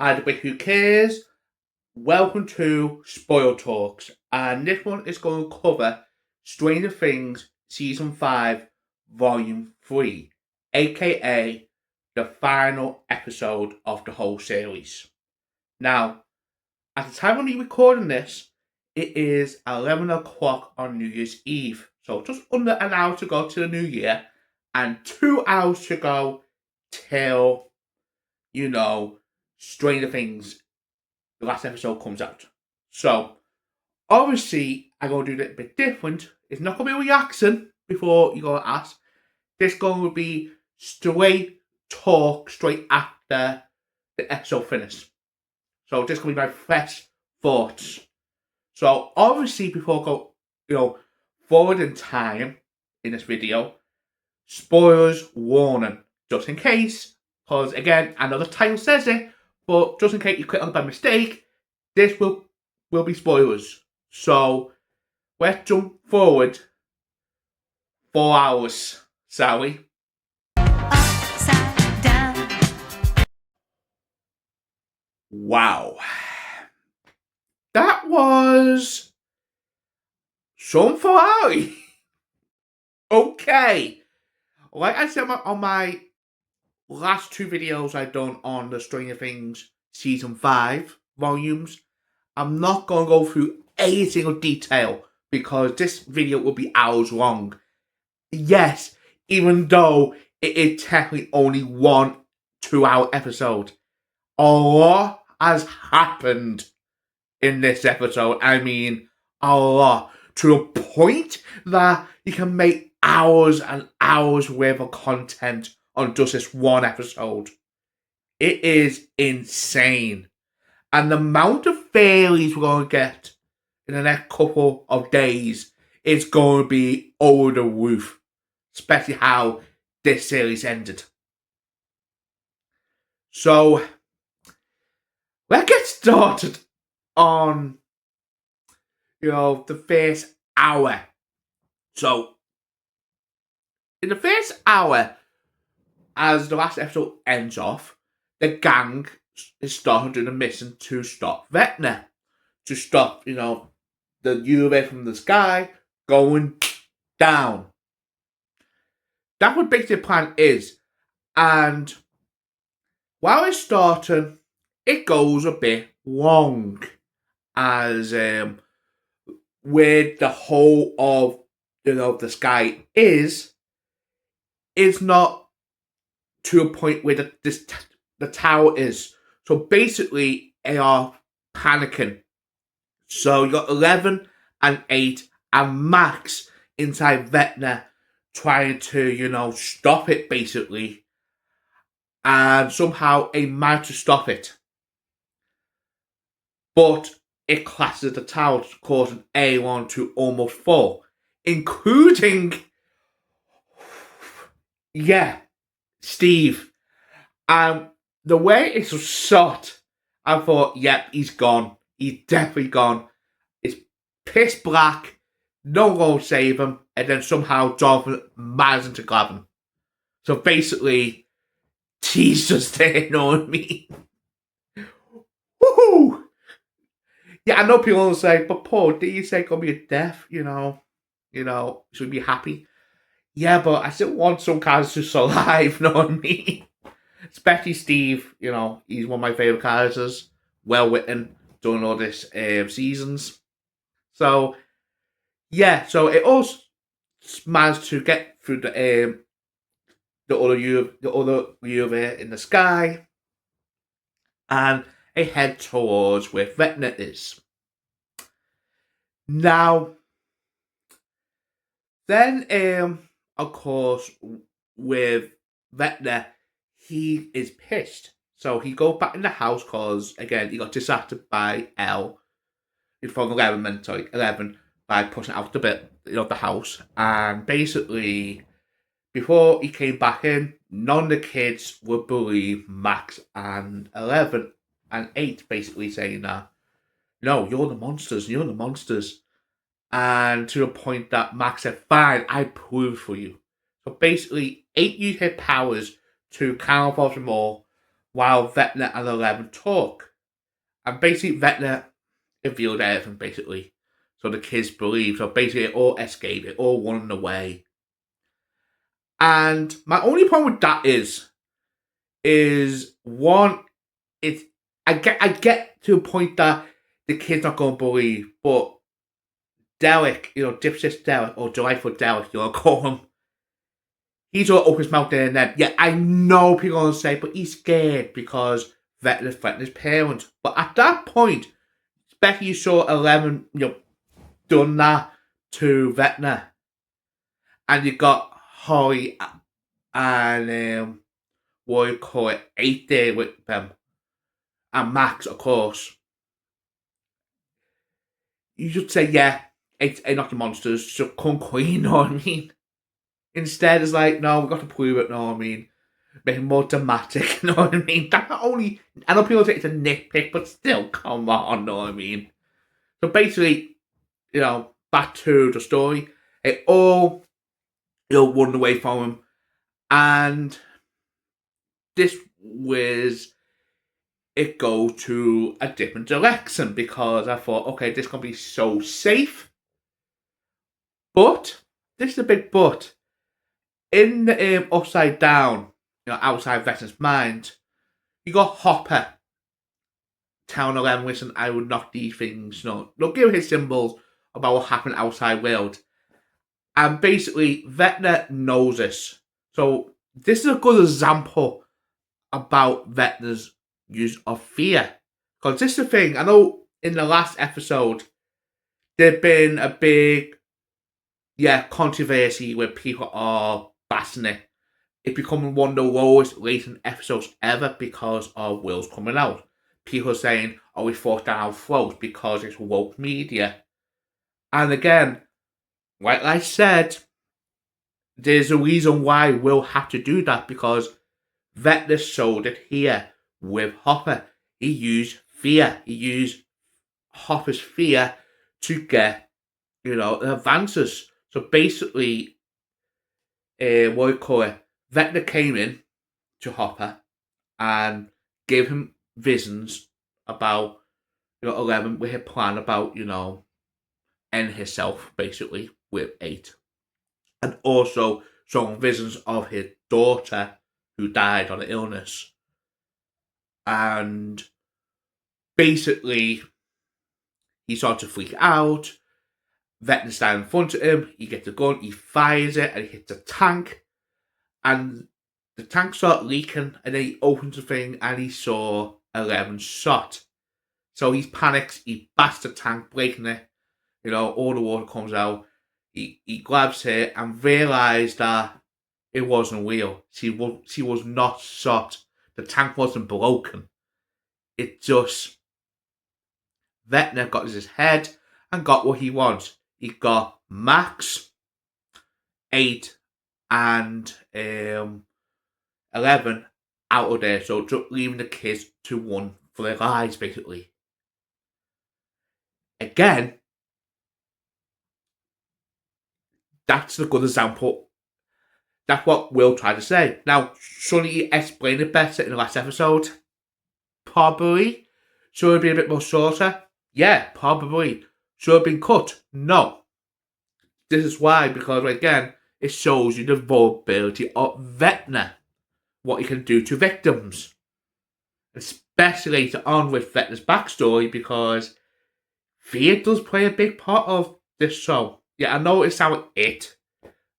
Hi, the bit who cares? Welcome to Spoil Talks, and this one is going to cover Stranger Things Season 5, Volume 3, aka the final episode of the whole series. Now, at the time of me recording this, it is 11 o'clock on New Year's Eve, so just under an hour to go to the new year, and 2 hours to go till, Stranger Things the last episode comes out. So, obviously, I'm going to do it a bit different. It's not going to be a reaction before you go to ask. This going to be straight talk straight after the episode finishes. So, this going to be my fresh thoughts. So, obviously, before I go, forward in time in this video, spoilers warning, just in case. Because, again, I know the title says it, but just in case you click on it by mistake, this will be spoilers. So, let's jump forward 4 hours, shall we? Upside down. Wow. That was some Ferrari. Okay. Like I said on my last two videos I've done on the Stranger Things Season 5 volumes, I'm not going to go through every single detail because this video will be hours long. Yes, even though it is technically only 1 2-hour episode, a lot has happened in this episode. I mean, a lot. To a point that you can make hours and hours worth of content on just this one episode. It is insane. And the amount of fairies we're going to get in the next couple of days is going to be over the roof. Especially how this series ended. So, let's get started on, the first hour. So, in the first hour, as the last episode ends off, the gang is starting doing a mission to stop Vecna. To stop, the UFO from the sky going down. That's what basically the plan is. And while it's starting, it goes a bit long. As where the whole of the sky is not to a point where the tower is. So basically, they are panicking. So you got 11 and 8 and Max inside Vecna trying to, stop it basically. And somehow they managed to stop it. But it clashes the tower, causing everyone to almost fall. Including, Steve. And the way it's shot, I thought, yep, he's gone. He's definitely gone. It's pitch black. No one will save him. And then somehow Jonathan manages to grab him. So basically, he's just there, you know what I mean? Woohoo! Yeah, I know people will say, but Paul, did you say it's going to be a death, should be happy? Yeah, but I still want some characters to survive, you know what I mean? Especially Steve, he's one of my favourite characters. Well written, doing all this seasons. So, yeah, so it all managed to get through the other UFO in the sky, and they head towards where Vecna is. Now, then, of course, with Vecna, he is pissed. So he goes back in the house because, again, he got distracted by Elle. From 11 by pushing out the bit, the house. And basically, before he came back in, none of the kids would believe Max and 11 and 8 basically saying that, no, you're the monsters. And to the point that Max said, fine, I prove for you. So basically, 8 used her powers to camouflage them all, while Vecna and Eleven talk. And basically Vecna revealed everything, basically. So the kids believe. So basically it all escaped. It all won away. And my only problem with that is one, it's I get to a point that the kid's not going to believe, but Derek, Dipshit Derek, or Delightful Derek, call him, he's all open his mouth there and then. Yeah, I know people are going to say, but he's scared because Vecna's threatening his parents. But at that point, especially you saw Eleven, done that to Vecna. And you got Holly and what you call it, 8 there with them. And Max, of course. You should say, yeah, it's not the monsters, so come clean, you know what I mean? Instead, it's like, no, we've got to prove it, you know what I mean? Make it more dramatic, you know what I mean? That not only, I know people think it's a nitpick, but still, come on, you know what I mean? So basically, back to the story, it all, run away from him, and this was, it go to a different direction, because I thought, okay, this can be so safe, but, this is a big but, in the Upside Down, outside Vecna's mind, you got Hopper telling Eleven, listen, I would knock these things, they'll give his symbols about what happened outside world. And basically, Vecna knows this. So, this is a good example about Vecna's use of fear. Because this is the thing, I know in the last episode, there'd been a big, controversy where people are bashing it. It's becoming one of the lowest rating episodes ever because of Will's coming out. People are saying, oh, we forced down our throats because it's woke media. And again, like I said, there's a reason why Will had to do that, because Vecna showed it here with Hopper. He used fear. He used Hopper's fear to get, advances. So basically, what do you call it? Vecna came in to Hopper and gave him visions about, 11 with a plan about, end himself, basically, with 8. And also some visions of his daughter who died on an illness. And basically, he started to freak out. Vecna standing in front of him. He gets a gun, he fires it, and he hits a tank. And the tank started leaking, and then he opens the thing, and he saw 11 shot. So he panics, he bats the tank, breaking it. All the water comes out. He grabs her and realised that it wasn't real. She was not shot. The tank wasn't broken. It just... Vecna got his head and got what he wants. He got Max, 8, and 11 out of there. So just leaving the kids to run for their lives, basically. Again, that's a good example. That's what Will tried to say. Now, should he explain it better in the last episode? Probably. Should it be a bit more shorter? Yeah, probably. Should it have been cut? No. This is why, because again, it shows you the vulnerability of Vecna. What he can do to victims. Especially later on with Vecna's backstory, because fear does play a big part of this show. Yeah, I know it sounds it.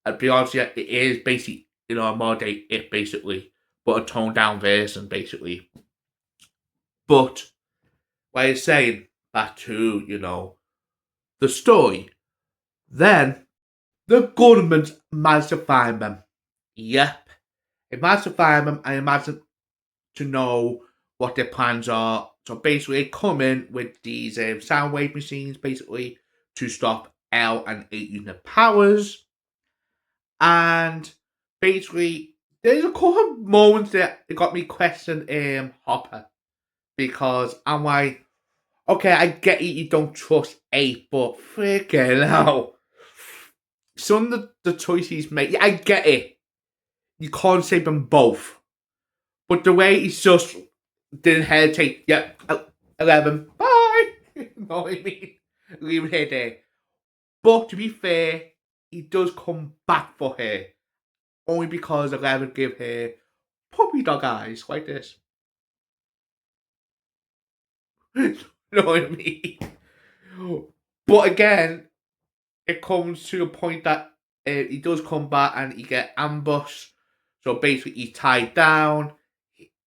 And to be honest, it is basically, a modern day it, basically. But a toned down version, basically. But, like I was saying, back to, the story. Then, the government managed to find them. Yep. It managed to find them, and it managed to know what their plans are. So basically, they come in with these sound wave machines, basically, to stop L and 8 using their powers. And basically, there's a couple of moments that it got me questioning Hopper. Because I'm like, okay, I get you don't trust 8, but freaking hell. Some of the choices he's made, I get it. You can't save them both. But the way he's just didn't hesitate. Yep, 11. Bye. You know what I mean? Leave her there. But to be fair, he does come back for her. Only because 11 give her puppy dog eyes like this. You know what I mean? But again, it comes to a point that he does come back and he get ambushed. So basically, he's tied down.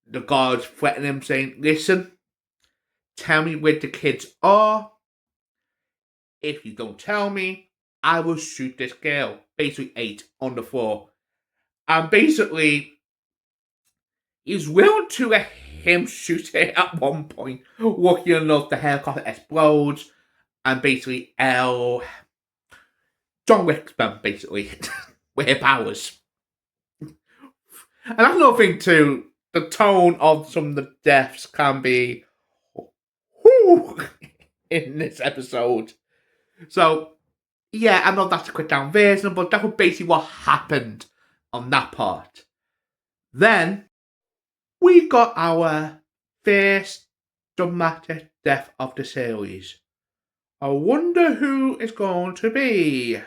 The guards threaten him, saying, "Listen, tell me where the kids are. If you don't tell me, I will shoot this girl." Basically, 8 on the floor. And basically, he's willing to let him shoot it at one point. Lucky enough, the helicopter explodes. And basically, John Wick's basically, with her powers. And that's another thing too. The tone of some of the deaths can be whoo, in this episode. So yeah, I know that's a quick down version, but that was basically what happened on that part. Then we got our first dramatic death of the series. I wonder who it's going to be.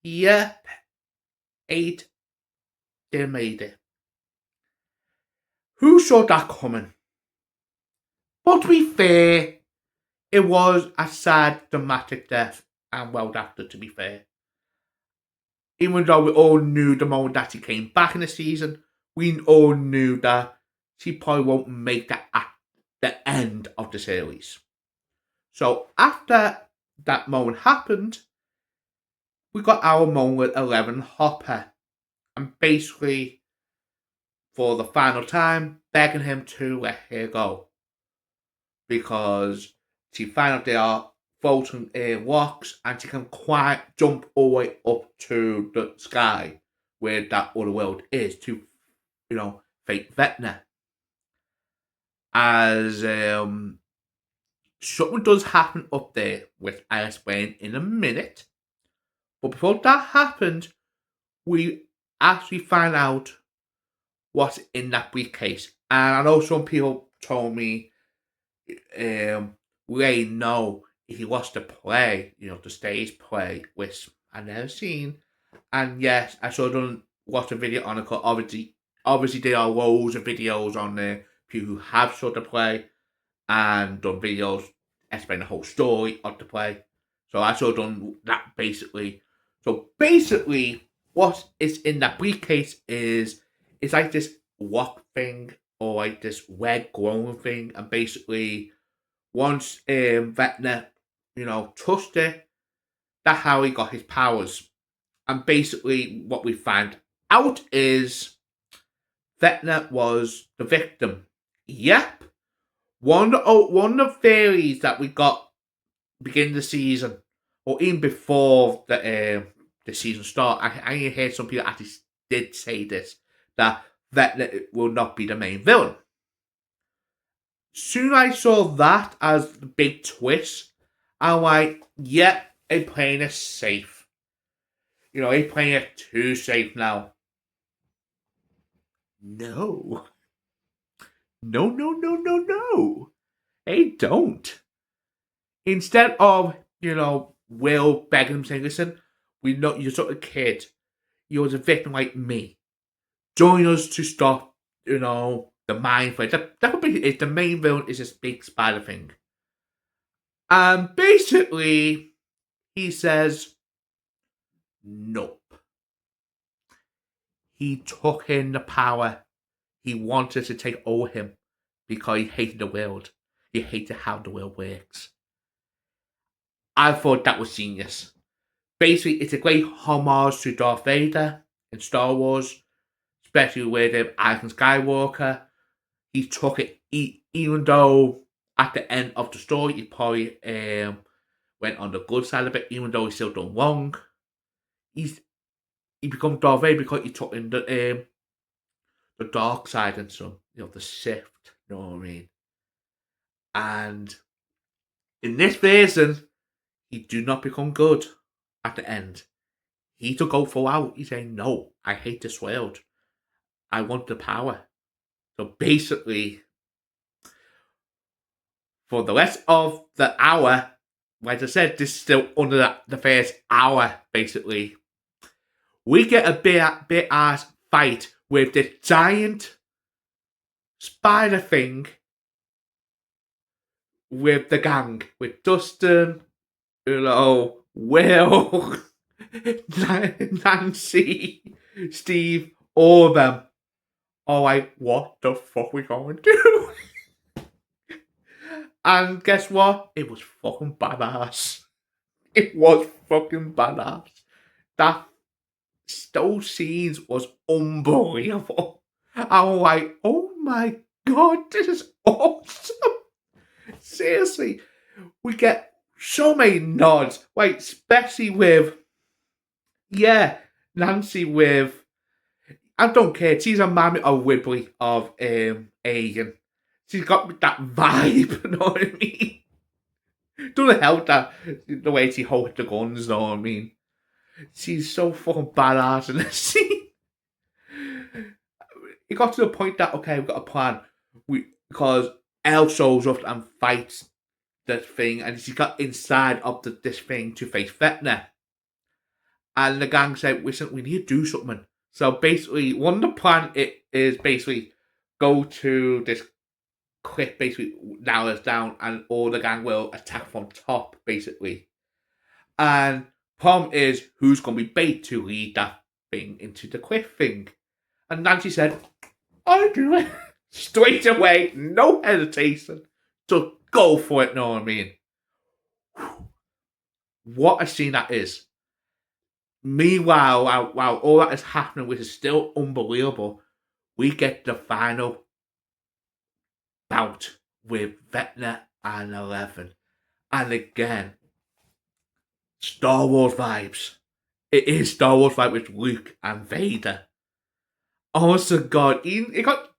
Yep, 8 they made it. Who saw that coming? But to be fair, it was a sad, dramatic death and well acted, to be fair. Even though we all knew the moment that she came back in the season, we all knew that she probably won't make that at the end of the series. So after that moment happened, we got our moment with 11 Hopper. And basically, for the final time, begging him to let her go. Because she found out they are floating rocks and she can quite jump all the way up to the sky where that other world is to, fake Vecna. As something does happen up there, which I'll explain in a minute. But before that happened, we actually find out what's in that briefcase. And I know some people told me, Ray, no, he watched the play, the stage play, which I never seen. And yes, I sort of watched a video on it. Cause obviously, there are loads of videos on there, people who have sort of play and done videos explaining the whole story of the play. So I sort of done that basically. So basically, what is in that briefcase is it's like this rock thing or like this red glowing thing, and basically once Vecna, touched it, that's how he got his powers. And basically what we found out is Vecna was the victim. Yep. One of the theories that we got beginning of the season, or even before the season start, I heard some people actually did say this, that Vecna will not be the main villain. Soon I saw that as the big twist. I'm like, yep, they're playing it safe. They're playing it too safe now. No. No, no, no, no, no. They don't. Instead of, Will begging him saying, listen, we know you're sort of kid. You're a victim like me. Join us to stop, the mind flayer. That would be it. The main villain is this big spider thing. And basically, he says, nope. He took in the power. He wanted to take over him because he hated the world. He hated how the world works. I thought that was genius. Basically, it's a great homage to Darth Vader in Star Wars, especially with Anakin Skywalker. He took it, even though at the end of the story, he probably went on the good side of it, even though he still done wrong. He become Darth Vader because he took in the dark side and some, the Sith, you know what I mean? And in this version, he do not become good at the end. He to go full out. He's saying, no, I hate this world. I want the power. So basically, for the rest of the hour, like I said, this is still under the first hour, basically. We get a bit ass fight with the giant spider thing with the gang, with Dustin, Will, Nancy, Steve, all of them are like, what the fuck we going to do? And guess what? It was fucking badass. It was fucking badass. That those scenes was unbelievable. I was like, oh my god, this is awesome. Seriously, we get so many nods, like especially with Nancy with I don't care. She's a mammy of Wibbly of Alien. She's got that vibe, you know what I mean? Doesn't help that the way she holds the guns, you know what I mean? She's so fucking badass in this scene. It got to the point that okay, we've got a plan. Because Elle shows up and fights the thing, and she got inside of this thing to face Vecna. And the gang said, "Listen, we need to do something." So basically, one of the plan is basically go to this cliff, basically now it's down, and all the gang will attack from top, basically. And problem is, who's going to be bait to lead that thing into the cliff thing? And Nancy said, "I do it." Straight away, no hesitation. Just go for it, know what I mean? What a scene that is. Meanwhile, while all that is happening, which is still unbelievable, we get the final bout with Vecna and 11. And again, Star Wars vibes. It is Star Wars vibes with Luke and Vader. Also, God, you got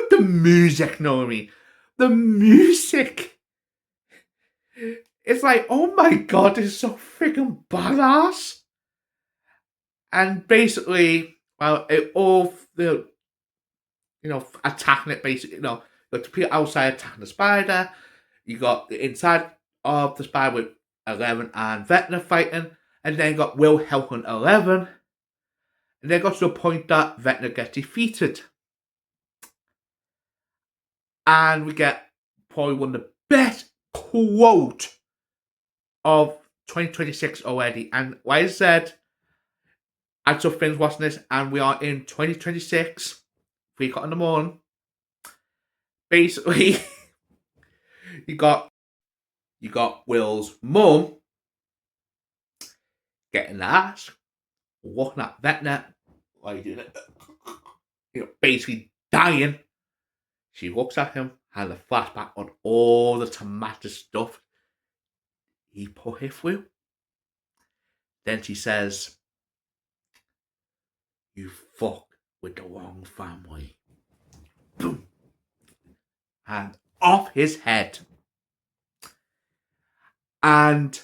the music, know what I mean? The music. It's like, oh my god, this is so freaking badass. And basically, well, all the attacking it basically, you got the people outside attacking the spider. You got the inside of the spider with 11 and Vecna fighting, and then you got Will helping 11. And then got to the point that Vecna gets defeated. And we get probably one of the best quote of 2026 already. And like I said, I just finished watching this, and we are in 2026. 3 o'clock in the morning. Basically, you got Will's mum getting the ass, walking at Vecna, like doing it, basically dying. She looks at him, has a flashback on all the tomato stuff he put her through. Then she says, "You fuck with the wrong family." Boom. And off his head. And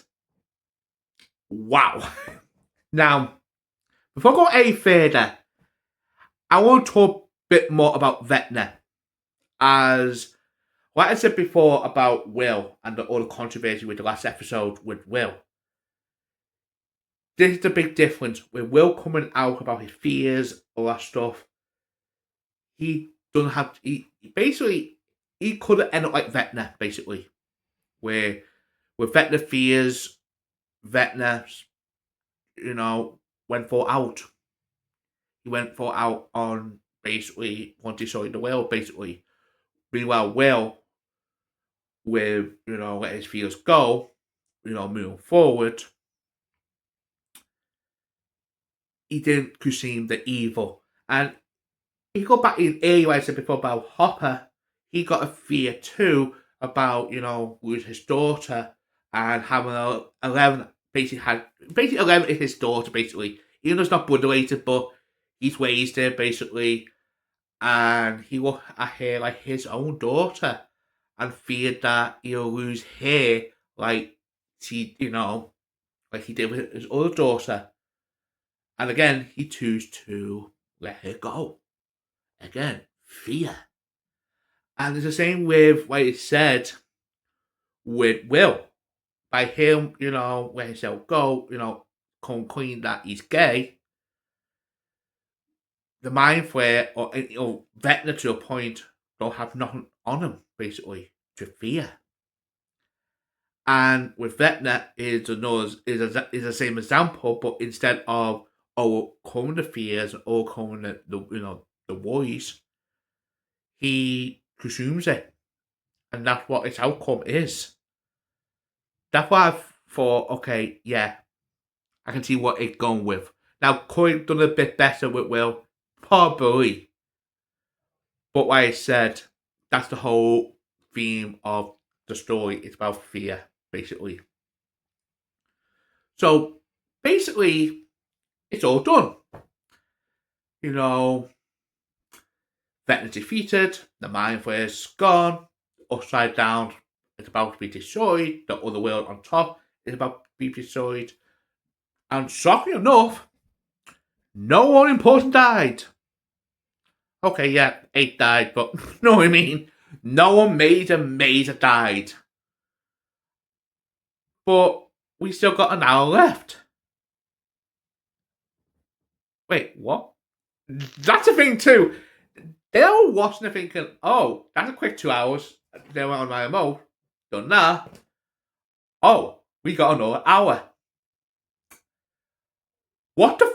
wow. Now, before I go any further, I want to talk a bit more about Vecna. As like I said before about Will and all the controversy with the last episode with Will. This is the big difference with Will coming out about his fears, all that stuff. He doesn't have. He could have ended up like Vecna, basically, where with Vecna fears, Vecna, went for out. He went for out on basically once he saw the Will, basically. Meanwhile, Will, with let his fears go, moving forward, he didn't consume the evil. And he got back in earlier, I said before about Hopper, he got a fear too about, losing his daughter and having 11 basically 11 is his daughter, basically. Even though it's not blood related, but he's raised her basically, and he looked at her like his own daughter and feared that he'll lose her like like he did with his other daughter. And again, he chose to let her go. Again, fear. And it's the same with what he said with Will. By him, when he said, go, come clean that he's gay, the mind flare or Vecna to a point don't have nothing on him, basically, to fear. And with Vecna is the same example, but instead of overcoming the fears and overcoming the worries, he consumes it. And that's what its outcome is. That's why I thought, okay, yeah, I can see what it's going with. Now, could have done a bit better with Will? Probably. But like I said, that's the whole theme of the story. It's about fear, basically. So, basically, it's all done. Vecna defeated, the Mind Flayer's gone, Upside Down is about to be destroyed, the other world on top is about to be destroyed. And shocking enough, no one important died. Okay, yeah, 8 died, but you know what I mean? No one major died. But we still got an hour left. Wait, what? That's a thing too. They all watching it thinking, oh, that's a quick 2 hours. They went on my remote. Done that. Oh, we got another hour. What the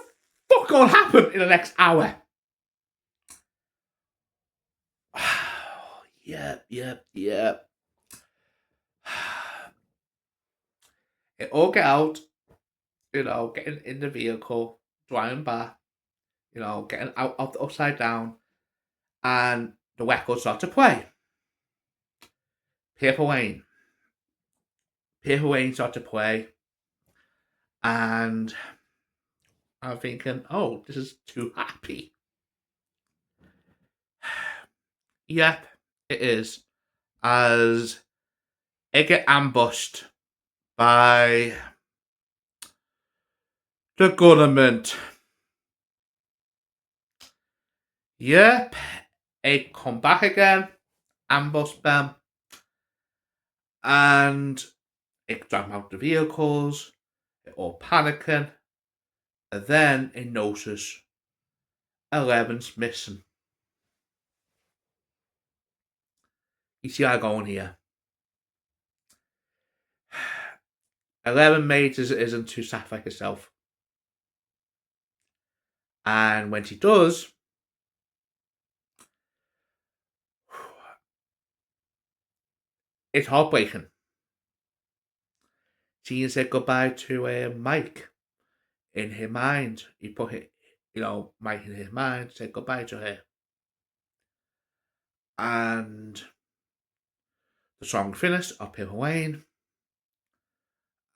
fuck gonna happen in the next hour? Yep. It all get out, getting in the vehicle, driving back, getting out of the Upside Down, and the record start to play. Purple Rain start to play, and I'm thinking, oh, this is too happy. Yep, it is. As it get ambushed by the government. Yep, it come back again, ambush them, and it drag out the vehicles, it all panicking, and then it notices 11's missing. You see how I'm going here. 11 made isn't to sacrifice herself. And when she does, it's heartbreaking. She said goodbye to Mike in her mind. He put it, Mike in his mind, said goodbye to her. And the song finished of Purple Rain.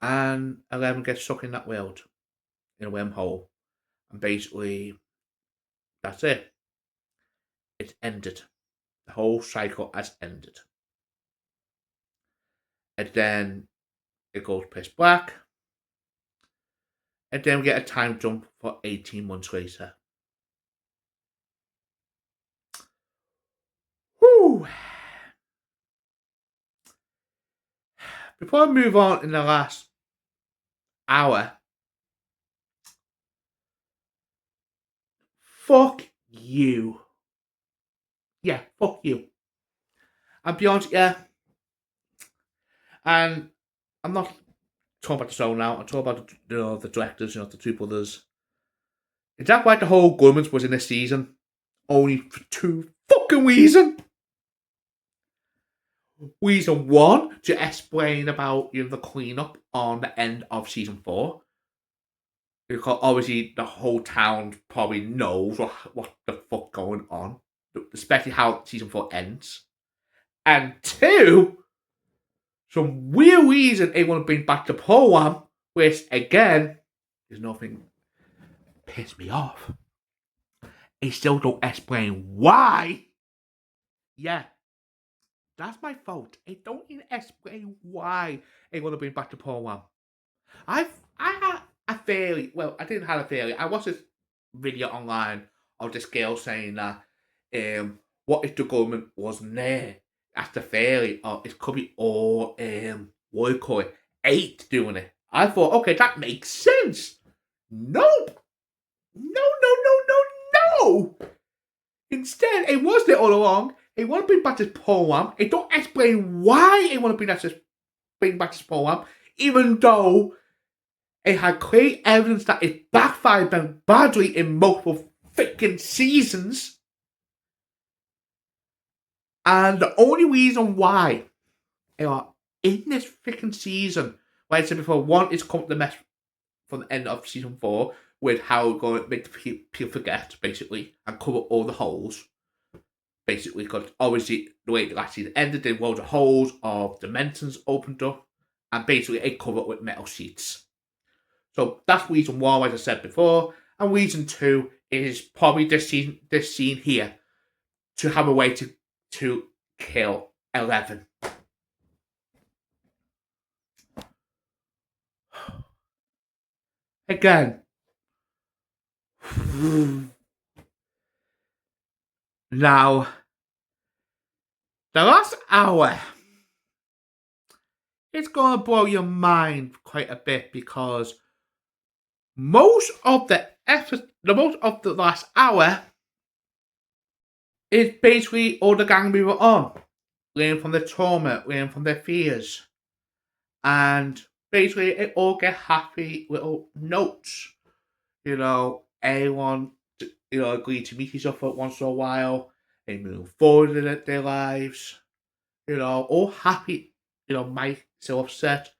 And 11 gets stuck in that world, in a wormhole. And basically, that's it. It's ended. The whole cycle has ended. And then it goes pitch black. And then we get a time jump for 18 months later. Whew. Before I move on in the last hour, fuck you. Yeah, fuck you. I'll be honest, yeah. And I'm not talking about the show now. I'm talking about the directors, the two brothers. Is that why the whole government was in this season? Only for 2 fucking reasons. Reason 1, to explain about the cleanup on the end of season 4. Because obviously the whole town probably knows what the fuck going on. Especially how season 4 ends. And 2, some weird reason they want to bring back the poem, which again is nothing pissed me off. They still don't explain why. Yeah, that's my fault. They don't even explain why they want to bring back the poem. I had a theory. Well, I didn't have a theory. I watched this video online of this girl saying that what if the government wasn't there after failing, or it could be all what do you call it, eight doing it. I thought, okay, that makes sense. Nope. No, no, no, no, no. Instead, it was there all along. It want to bring back this poem. It don't explain why it want to bring back this poem, even though it had clear evidence that it backfired them badly in multiple freaking seasons. And the only reason why they are in this freaking season, like I said before, one is come to the mess from the end of season 4 with how we're going to make the people forget, basically, and cover all the holes. Basically, because obviously the way the last season ended, there were the holes of dimensions opened up, and basically it covered with metal sheets. So that's reason one, as I said before. And reason two is probably this scene here to have a way to kill 11. Again. Now, the last hour, it's going to blow your mind quite a bit because most of the last hour is basically all the gang we were on, learning from their trauma, learning from their fears, and basically it all get happy little notes. Everyone agreed to meet each other once in a while. They move forward in their lives. All happy. Mike still upset,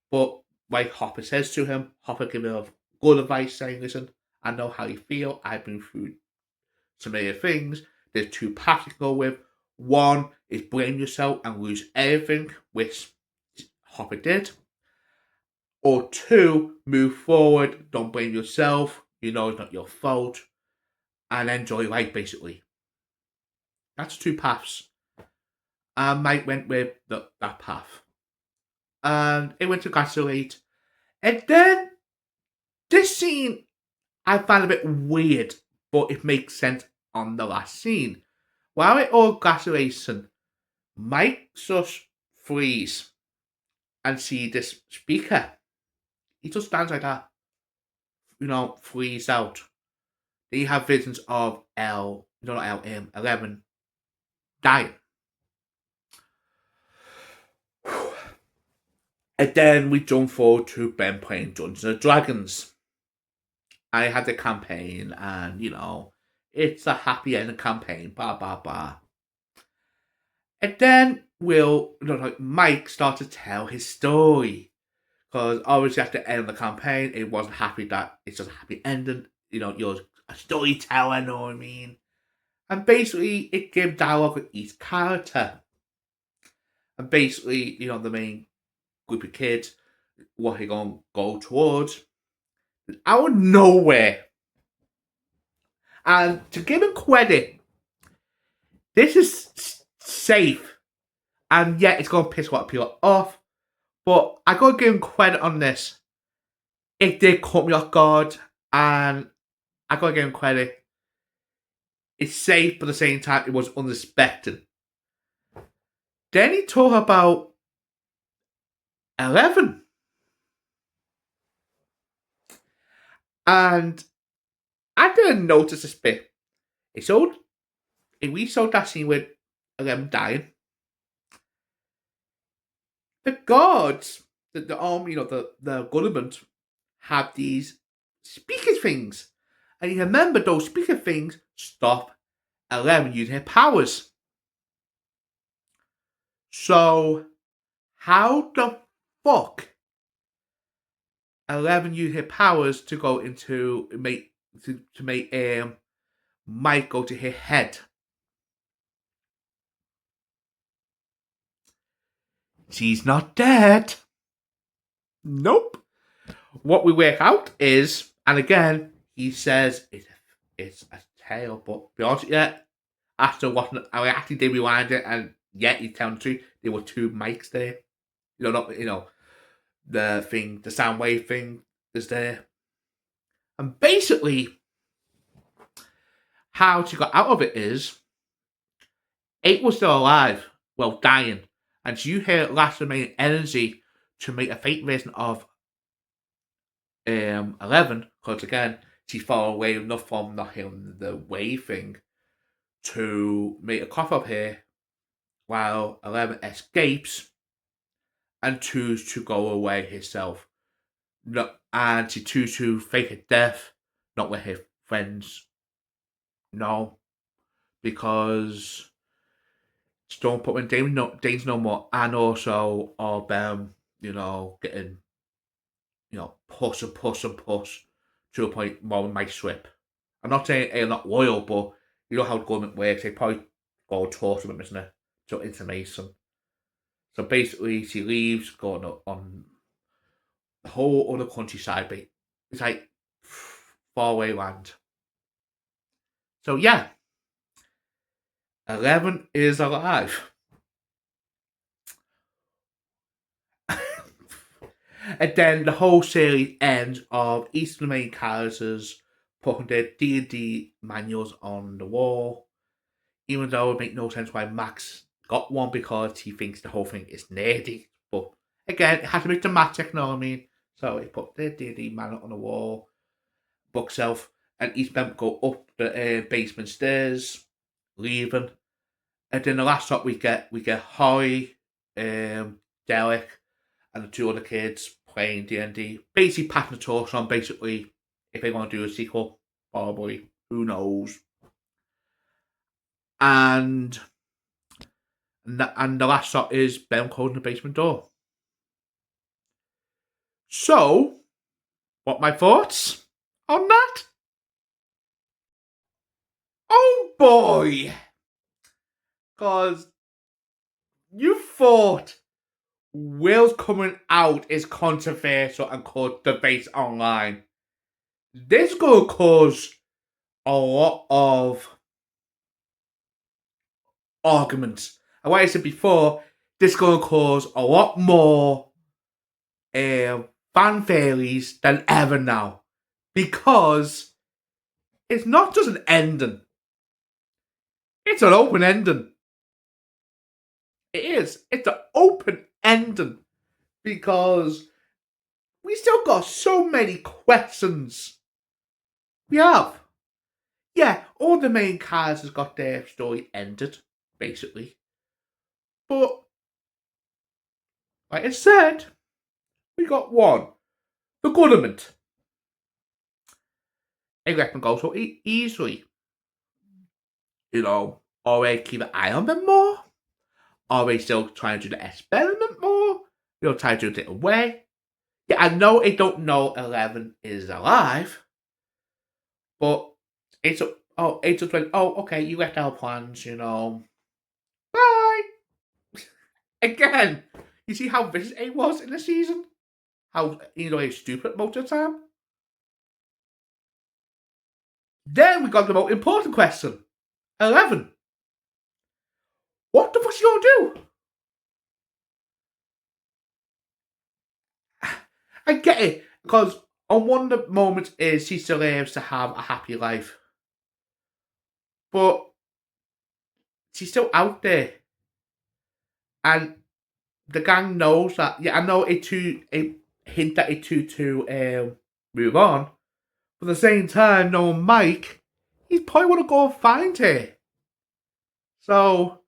but like Hopper says to him, Hopper gives him good advice, saying, "Listen, I know how you feel. I've been through so many things. There's two paths you can go with. One is blame yourself and lose everything, which Hopper did. Or two, move forward. Don't blame yourself. It's not your fault, and enjoy life, basically." That's two paths. And Mike went with that path. And it went to Gasolate. And then this scene I found a bit weird, but it makes sense on the last scene. While it all gasolating, Mike just freeze and see this speaker. He just stands like that. Freeze out. Then you have visions of 11 dying. And then we jump forward to Ben playing Dungeons and Dragons. I had the campaign, and it's a happy ending campaign, blah blah blah. And then Mike started to tell his story. Because obviously at the end of the campaign, it wasn't happy that it's just a happy ending. You're a storyteller, know what I mean? And basically, it gave dialogue with each character. And basically, the main group of kids, what they're going to go towards. Out of nowhere. And to give him credit, this is safe. And yet, it's going to piss a lot of people off. But I got to give him credit on this. It did caught me off guard. And I got to give him credit. It's safe, but at the same time, it was unexpected. Then he talked about 11. And I didn't notice this bit. If we saw that scene with 11 dying, the guards, the army, the government, have these speaker things. And you remember those speaker things stop 11 using her powers. So, how the fuck 11 use her powers to go into to make Mike go to her head? She's not dead. Nope. What we work out is, and again, he says it's a tale, but to be honest, after watching it, I actually did rewind it, and he's telling the truth. There were two mics there. The sound wave thing is there. And basically, how she got out of it is 8 was still alive, well, dying, and she used her last remaining energy to make a fake version of 11, because again, she fell away enough from not hearing the wave thing to make a copy of her while 11 escapes and chooses to go away herself. No, and she chooses to fake a death, not with her friends. No, because she don't put in danger no more, and also of them, getting push and push and push to a point where we might slip. I'm not saying they're not loyal, but you know how government works. They probably go towards them, isn't it? So information. So basically, she leaves, going on the whole other countryside. But it's like faraway land. So yeah, 11 is alive. And then the whole series ends of each of the main characters putting their D&D manuals on the wall, even though it makes no sense why Max got one because he thinks the whole thing is nerdy. But again, it has to be dramatic, you know what I mean? So he put their D&D manual on the wall, bookshelf, and each of them go up the basement stairs, leaving. And then the last shot we get Holly, Derek, and the two other kids playing D&D, basically passing the torch on. Basically, if they want to do a sequel, probably, who knows? And the last shot is them closing the basement door. So, what my thoughts on that? Oh boy, because you thought Will's coming out is controversial and caused debate online. This is going to cause a lot of arguments. And like I said before, this is going to cause a lot more fanfares than ever now. Because it's not just an ending. It's an open ending. It is. It's an open ending. Because we still got so many questions. We have. Yeah, all the main characters got their story ended, basically. But, like I said, we got one. The government. They reckon go so easily. Are they keep an eye on them more? Are they still trying to do the experiment more? Trying to do it away? Yeah, I know they don't know 11 is alive, but it's just like, oh, okay, you left our plans, Bye. Again, you see how vicious it was in the season? How, he's stupid most of the time? Then we got the most important question. 11. What the fuck's you gonna do? I get it, because on one of the moments is she still aims to have a happy life. But she's still out there. And the gang knows that. Yeah, I know it hint that it to move on. But at the same time, knowing Mike, he's probably want to go and find her. So,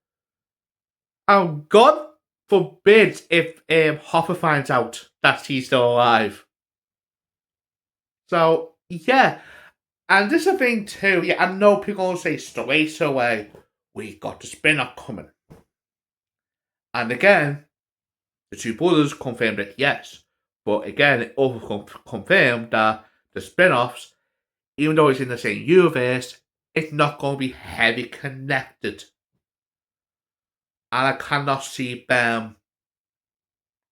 God forbid if Hopper finds out that she's still alive. So, yeah. And this is a thing too. Yeah, I know people will say straight away, we got the spin-off coming. And again, the two brothers confirmed it, yes. But again, it also confirmed that the spin-offs, even though it's in the same universe, it's not going to be heavy connected. And I cannot see them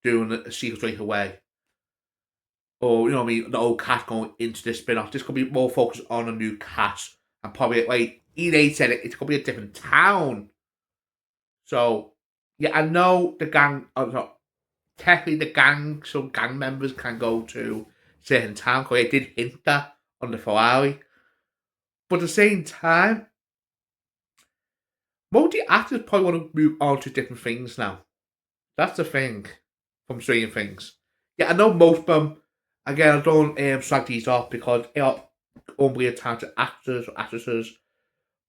doing a sequel straight away. Or, the old cast going into the spin-off. This could be more focused on a new cast. And probably, like EA said, it's going to be a different town. So, yeah, I know the gang, technically the gang, some gang members can go to certain town, because they did hint that on the Ferrari. But at the same time, most of the actors probably want to move on to different things now. That's the thing from Stranger Things. Yeah, I know most of them. Again, I don't slag these off because they are unbelievable talented actors or actresses.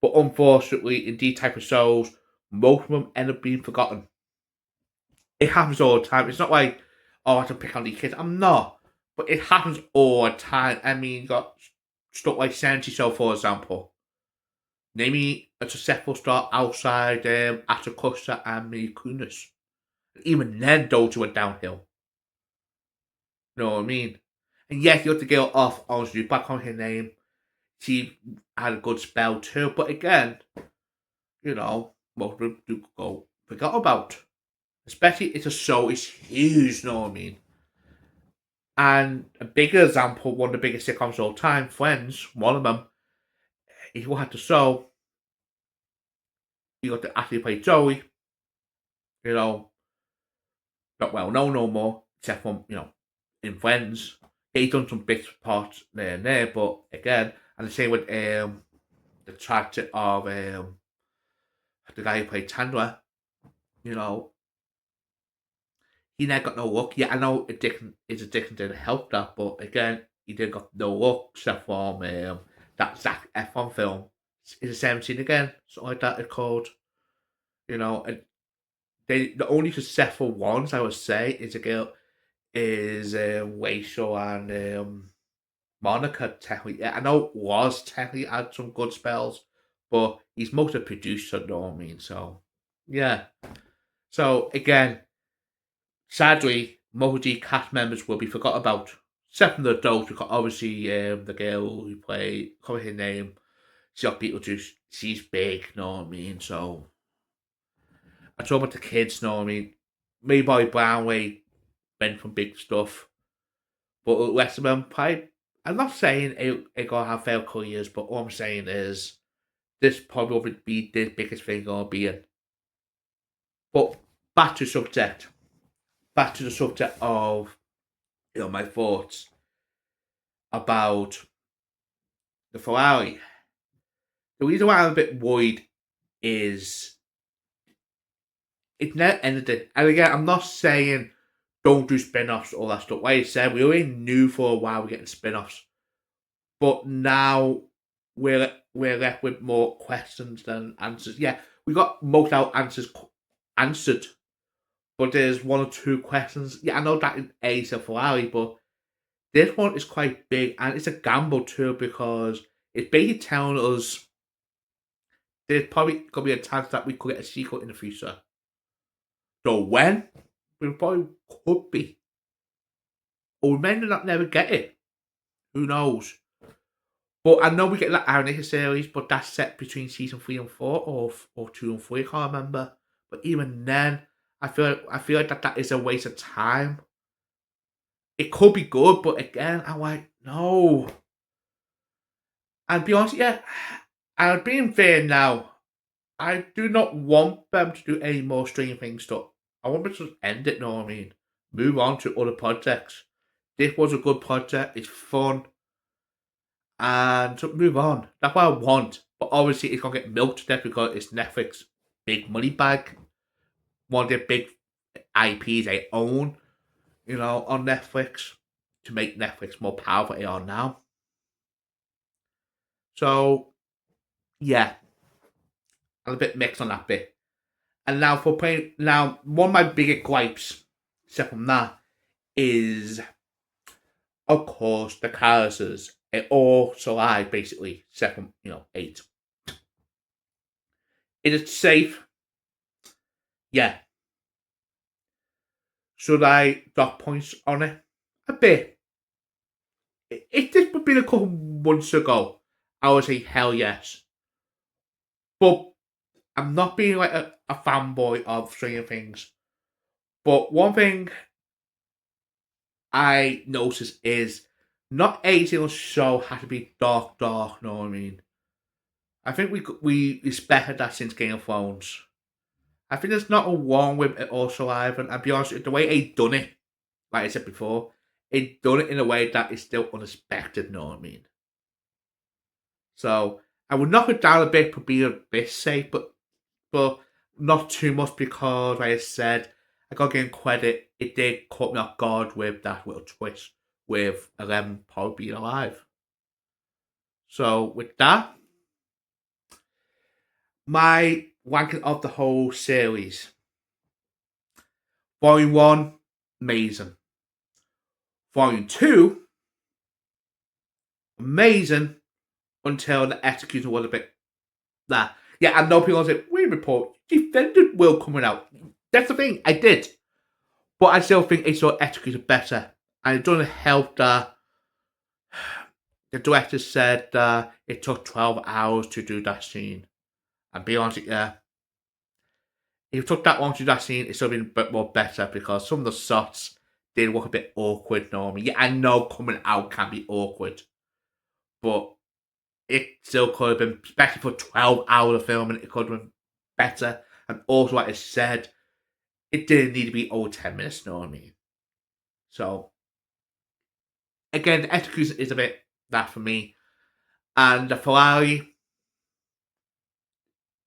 But unfortunately, in these type of shows, most of them end up being forgotten. It happens all the time. It's not like, oh, I have to pick on these kids. I'm not. But it happens all the time. I mean, you got stuff like Sanity Show, for example. Name me a successful star outside Atakusa and Mila Kunis. Even then, those two went downhill. You know what I mean? And yes, you have to get off, honestly, back on her name. She had a good spell too. But again, most of them do go forgot about. Especially if a show is huge, you know what I mean? And a bigger example, one of the biggest sitcoms of all time, Friends, one of them, he had the show, he got to actually play Joey, you know, not well known no more, except from, in Friends. He done some bits parts there and there, but again, and the same with the tragedy of the guy who played Chandler, you know, he never got no look. Yeah, I know his addiction didn't help that, but again, he didn't got no look except from that Zac Efron film. Is it 17 again? Something like that it's called. And the only successful ones I would say is a girl is Rachel and Monica technically. Yeah, I know it was technically had some good spells, but he's mostly a producer, you know what I mean? So yeah. So again, sadly, multi cast members will be forgot about. Except from the adults, because obviously the girl who played, cover her name, she got Beetlejuice. She's big, you know what I mean? So I talk about the kids, you know what I mean? Maybe Bobby Brownway went from big stuff, but the rest of them probably. I'm not saying it gonna have failed careers, but all I'm saying is this probably will be the biggest thing gonna be in. But back to subject. Back to the subject of my thoughts about the Ferrari. The reason why I'm a bit worried is it never ended it. And again, I'm not saying don't do spin offs, all that stuff. Like I said, we already knew for a while we're getting spin offs. But now we're left with more questions than answers. Yeah, we got most our answers answered. But there's one or two questions. Yeah, I know that in Ace of Ferrari, but this one is quite big and it's a gamble too because it's basically telling us there's probably gonna be a chance that we could get a sequel in the future. So when? We probably could be. Or we may not never get it. Who knows? But I know we get that Iron series, but that's set between season 3 and 4 or 2 and 3, I can't remember. But even then, I feel like that is a waste of time. It could be good, but again, I'm like, no. And be honest, yeah, and being fair now, I do not want them to do any more Stranger Things stuff. I want them to just end it, you know what I mean? Move on to other projects. This was a good project, it's fun, and to move on. That's what I want. But obviously, it's gonna get milked to death because it's Netflix big money bag. One of their big IPs they own, on Netflix to make Netflix more powerful than they are now. So, yeah, I'm a bit mixed on that bit. And now one of my bigger gripes, except from that, is of course the characters. It all survive basically, except from 8. Is it safe? Yeah. Should I dock points on it? A bit. If this would been a couple months ago, I would say hell yes. But I'm not being like a fanboy of Stranger Things. But one thing I noticed is not every single show has to be dark, dark. Know what I mean? I think we expected that since Game of Thrones. I think there's not a wrong with it also either. And I'll be honest, the way they done it, like I said before, it done it in a way that is still unexpected. Know what I mean? So I would knock it down a bit for being a bit safe, but but not too much because, like I said, I got to give him credit. It did caught me off guard with that little twist with 11 probably being alive. So with that, my ranking of the whole series. Volume 1, amazing. Volume 2, amazing until the execution was a bit that. Yeah, I know people say, we report, defended Will coming out. That's the thing, I did. But I still think it's still executed better. And it doesn't help that the director said it took 12 hours to do that scene. And be honest, yeah, if it took that long to do that scene, it still been a bit more better because some of the shots did look a bit awkward normally. Yeah, I know coming out can be awkward, but it still could have been, especially for 12 hours of filming, it could have been better. And also, like I said, it didn't need to be over 10 minutes, you know what I mean? So, again, the execution is a bit that for me. And the Ferrari,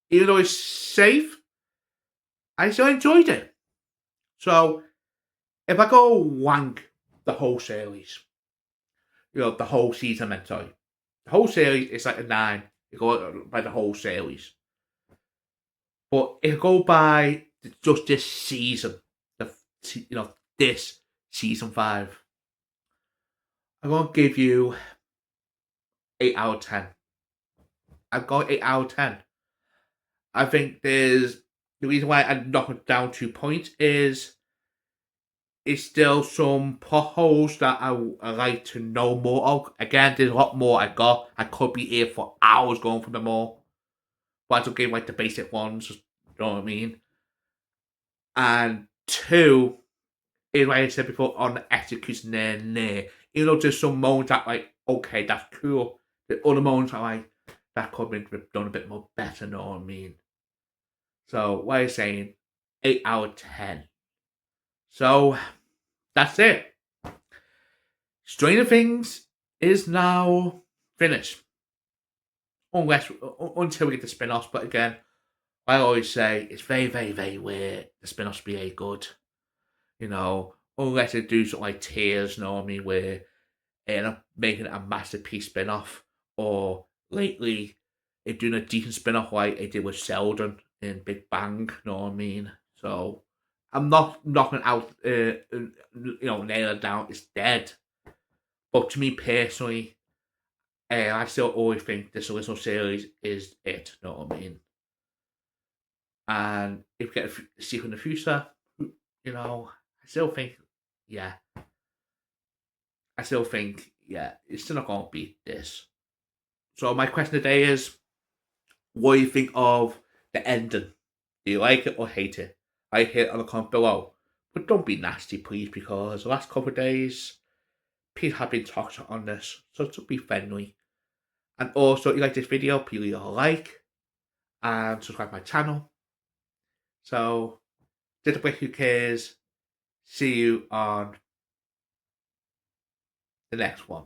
even though it's safe, I still enjoyed it. So, if I go wank the whole series, the whole season, I meant, sorry. The whole series is like a 9. You go by the whole series. But if you go by just this season, this season 5, I'm going to give you 8 out of 10. I've got 8 out of 10. I think the reason why I knock it down 2 points is it's still some potholes that I like to know more of. Again, there's a lot more I got. I could be here for hours going for them all. But I just gave like the basic ones, you know what I mean? And 2 is like I said before on the execution there. Even though there's some moments that like, okay, that's cool. The other moments are like, that could have been done a bit more better, you know what I mean? So what are you saying? 8 out of 10. So that's it. Stranger Things is now finished. Until we get the spin-offs, but again, I always say it's very, very, very rare the spin-offs be a good. Unless they do something like Tears, you know what I mean, where they end up making it a masterpiece spin-off. Or lately, they're doing a decent spin-off like they did with Sheldon in Big Bang, you know what I mean? So, I'm not knocking out, nail it down, it's dead. But to me personally, I still always think this original series is it, you know what I mean? And if we get a sequel in the future, I still think, yeah, it's still not going to beat this. So my question today is, what do you think of the ending? Do you like it or hate it? I hit on the comment below. But don't be nasty, please, because the last couple of days, people have been toxic on this. So just be friendly. And also, if you like this video, please leave a like and subscribe to my channel. So, this is Who Cares. See you on the next one.